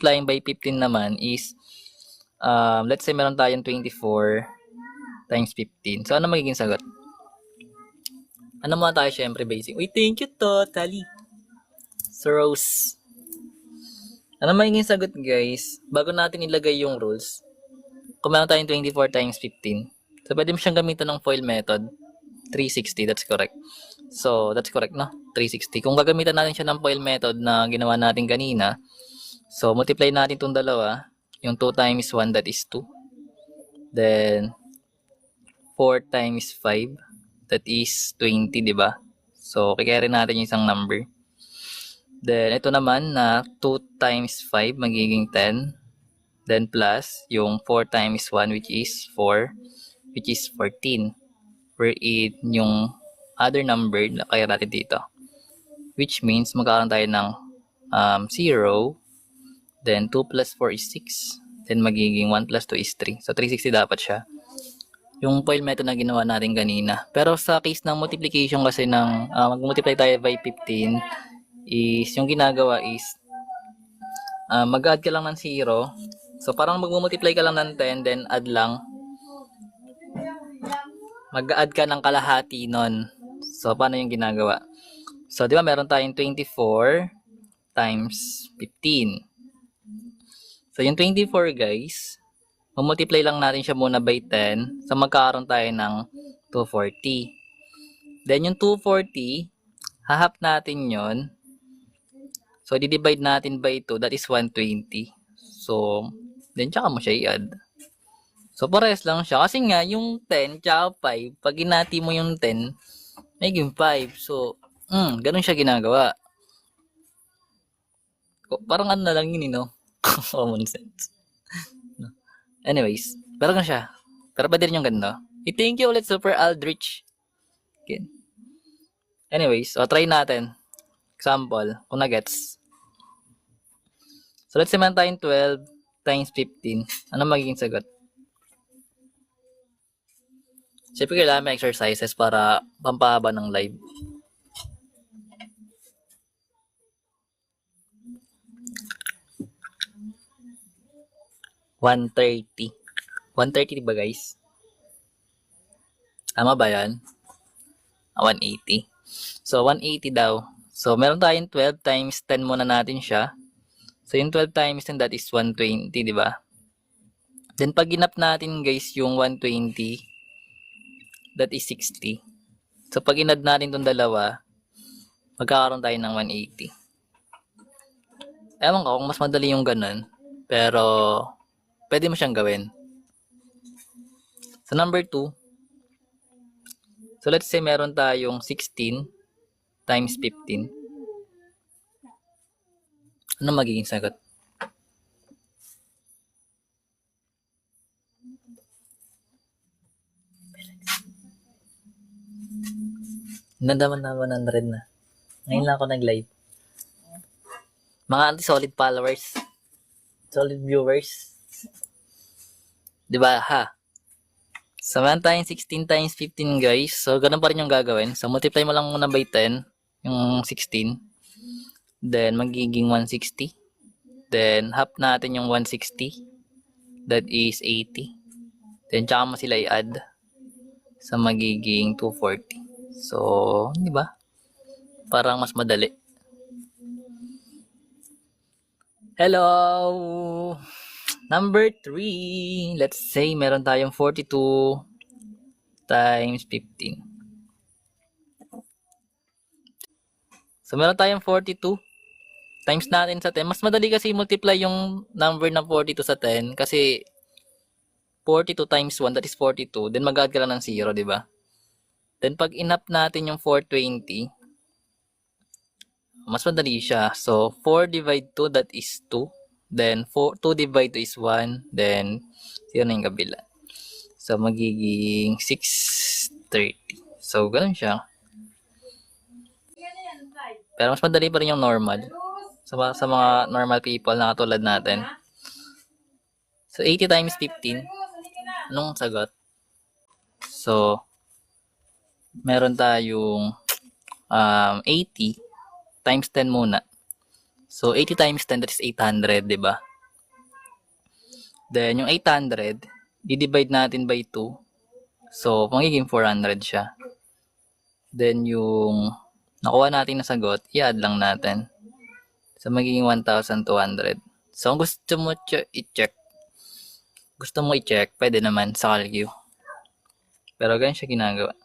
multiplying by 15 naman is, let's say meron tayong 24 times 15. So, ano magiging sagot? Ano muna tayo syempre basic? Uy, thank you totally. So, Rose. Ano magiging sagot guys? Bago natin ilagay yung rules, kung meron tayong 24 times 15, so pwede mo siyang gamitin ng FOIL method. 360, that's correct. So, that's correct, no? 360. Kung gagamitan natin siya ng FOIL method na ginawa natin kanina, so multiply natin itong dalawa. Yung 2 times 1, that is 2. Then, 4 times 5, that is 20, di ba? So, kikare natin yung isang number. Then, ito naman na 2 times 5, magiging 10. Then, plus yung 4 times 1, which is 4, which is 14. Wherein yung other number na kaya natin dito. Which means, magkakaroon tayo ng 0. Then, 2 plus 4 is 6. Then, magiging 1 plus 2 is 3. So, 360 dapat siya. Yung FOIL method na ginawa natin kanina. Pero sa case ng multiplication kasi ng mag-multiply tayo by 15 is yung ginagawa is mag-add ka lang ng 0. So parang mag-multiply ka lang ng 10 then add lang. Mag-add ka ng kalahati nun. So paano yung ginagawa? So di ba meron tayong 24 times 15. So yung 24 guys, multiply lang natin siya muna by 10. So magkakaroon tayo ng 240. Then yung 240, hahap natin yon. So di-divide natin by 2, that is 120. So then tsaka mo siya i-add. So pares lang siya. Kasi nga yung 10 tsaka 5, pag ginati mo yung 10, magiging 5. So, ganun siya ginagawa. Parang ano na lang yun, no? Common sense. Anyways, pero ganun siya. Pero pwede rin yung ganda. Thank you ulit, Super Aldrich. Okay. Anyways, so try natin. Example, kung na-gets. So let's say man tayong 12 times 15. Ano magiging sagot? Siyempre kailangan may exercises para pampahaba ng live. $130. 130 diba guys? Tama ba yan? 180. So 180 daw. So meron tayong 12 times 10 muna natin siya. So yung 12 times 10 that is 120, diba? Then pag ginap natin guys yung 120, that is 60. So pag inad natin itong dalawa, magkakaroon tayo ng 180. Ewan ko kung mas madali yung ganun. Pero pwede mo siyang gawin. So number 2. So let's say meron tayong 16 times 15. Ano magiging sagot? Nandaman na 100 na. Ngayon lang ako nag-live. Mga anti-solid followers. Solid viewers. Diba ha? So meron tayong 16 times 15 guys. So ganun pa rin yung gagawin. So multiply mo lang muna by 10. Yung 16. Then magiging 160. Then half natin yung 160. That is 80. Then tsaka mo sila i-add. So magiging 240. So, di ba? Parang mas madali. Hello! Number 3. Let's say meron tayong 42 times 15. So, meron tayong 42 times natin sa 10. Mas madali kasi multiply yung number ng 42 sa 10 kasi 42 times 1, that is 42. Then mag-add ka lang ng 0, di ba? Then pag inap natin yung 420, mas madali siya. So 4 divide 2, that is 2. Then 2 divide 2 is 1. Then 0 na yung kabila. So magiging 630. So ganun siya. Pero mas madali pa rin yung normal. Sa mga normal people na katulad natin. So 80 times 15. Anong sagot? So meron tayong 80 times 10 muna. So 80 times 10, that is 800, diba? Then, yung 800, i-divide natin by 2. So, magiging 400 siya. Then, yung nakuha natin na sagot, i-add lang natin. So, magiging 1,200. So, kung gusto mo i-check, pwede naman sa Calcu. Pero ganyan siya ginagawa.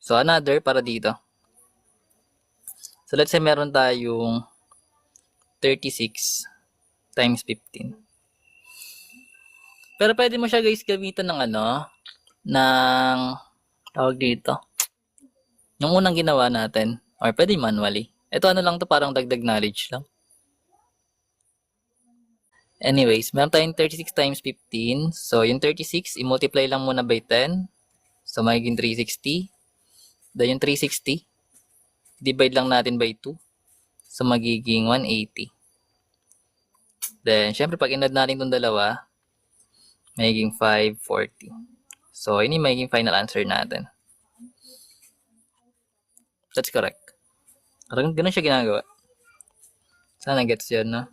So, another para dito. So, let's say meron tayong 36 times 15. Pero pwede mo siya guys gamitan ng ng tawag dito. Yung unang ginawa natin. Or pwede manually. Ito lang to, parang dagdag knowledge lang. Anyways, meron tayong 36 times 15. So, yung 36, i-multiply lang muna by 10. So, magiging 360. Then, yung 360, divide lang natin by 2. So, magiging 180. Then, syempre, pag inad natin itong dalawa, magiging 540. So, yun yung magiging final answer natin. That's correct. Ganun siya ginagawa. Sana gets yun, no?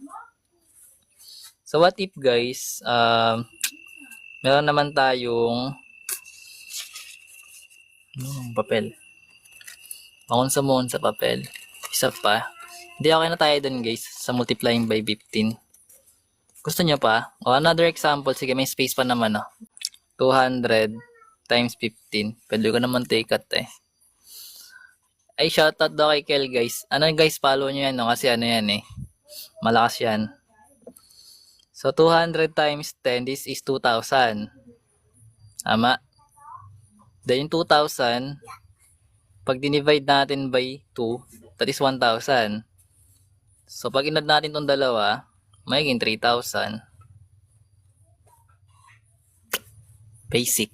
So, what if, guys, meron naman tayong papel. Makunsa sa papel. Isa pa. Hindi, okay na tayo dun, guys, sa multiplying by 15. Gusto nyo pa? O, another example. Sige, may space pa naman, no? 200 times 15. Pwede ko naman take out, eh. Ay, shoutout daw kay Kel, guys. Guys, follow nyo yan, no? Kasi yan, eh. Malakas yan. So, 200 times 10, this is 2,000. Tama. Then, yung 2,000, pag dinivide natin by 2, that is 1,000. So, pag inad natin itong dalawa, magiging 3,000. Basic.